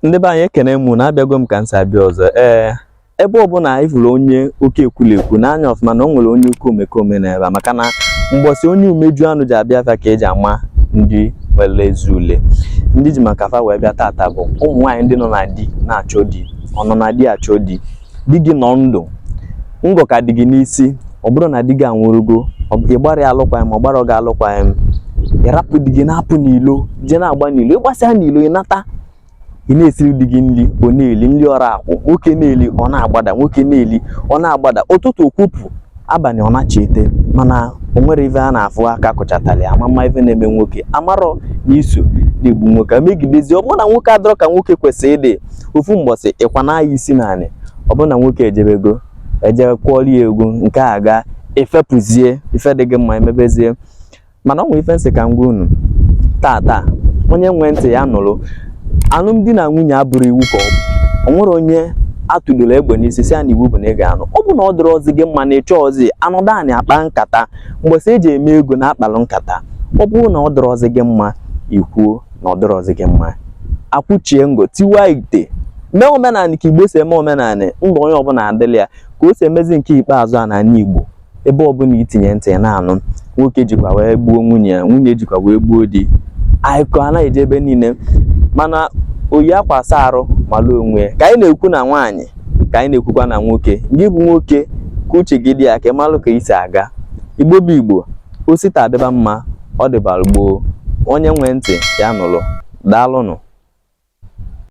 Ndị be anyị ekene mụ na-abịago m ka nsi abịa ọzọ. Ebe ọbụla ifuru onye oke ekwulekwu n'anya ọfụma na o nwere onye oke omekome n'ebe, maka na mgbọsị onye umeju anụ ji abịa afịa ka eji ama ndị nwere ezi ule. Ndị ji maka fa wee bịa tata bụ ụmụ nwaanyị ndị nọ na di na-achọ di, ọ nọ na di achọ di. Di gị nọ ndụ, ngọ ka dị gị n'isi, ọ bụrụ na di gị anwụrụgo, ị gbara ya alụkwaghịm, ọ gbara gị alụkwaghịm, ịrapụ di gị na-apụ n'ilo, je na-agba n'ilo, ịgbasịa n'ilo ịnata, ị na-esiri di gị nri, ọ na-eli nri ọra akwụ, nwoke na-eli ọ na-agbada, nwoke na-eli ọ na-agbada, ụtụtụ okwupụ, abalị ọ na-chete, mana o nwere ife a na-afụ aka kụchatara ama ife na-eme nwoke, amarọ na iso na-egbu nwoke megidezi. Ọ bụrụ na nwoke adọrọ ka nwoke kwesịrị ịdị, ofu mgbọsị ịkwa na aya isi naanị, ọ bụrụ na nwoke ejebego eje kwọlie egwu nke a ga efepụzie ife dị gị mma emebezie. Mana ọ nwere ife nsị ka ngwa unu tata, onye nwe ntị ya nụrụ, alụmdi na nwunye abụrụ iwu ka ọ nwere onye atụdoro egbe n'isi si ya na iwu bụ na ị ga-anụ. Ọ bụ na ọ dịrọ ọzi gị mma na ịchọ ọzi anọdụ anị akpa nkata mgbọsị eji eme ego na akpalụ nkata. Ọ bụrụ na ọ dịrọ ọzi gị mma ikwuo na ọ dịrọ ọzi gị mma, akwụchie ngo tiwa ite, mee omenanị ka Igbo si eme omenanị, ndụ onye ọbụla adịla ya ka o si emezi nke ikpeazụ a n'ala Igbo. Ebe ọbụla itinye ntị na-anụ, nwoke jikwa wee gbuo nwunye ya, nwunye jikwa wee gbuo di, anyịkọ anaghị eje ebe niile. Mana oyi akwa asa arụ malụ onwe ka anyị na-ekwu na nwaanyị, ka anyị na-ekwukwa na nwoke. Gị bụ nwoke ka uche gị dị ya ka ịmalụ ka isi aga. Igbo bụ Igbo, osita adịba mma, ọ dịbara gboo. Onye nwe ntị ya nụrụ, daalụnụ.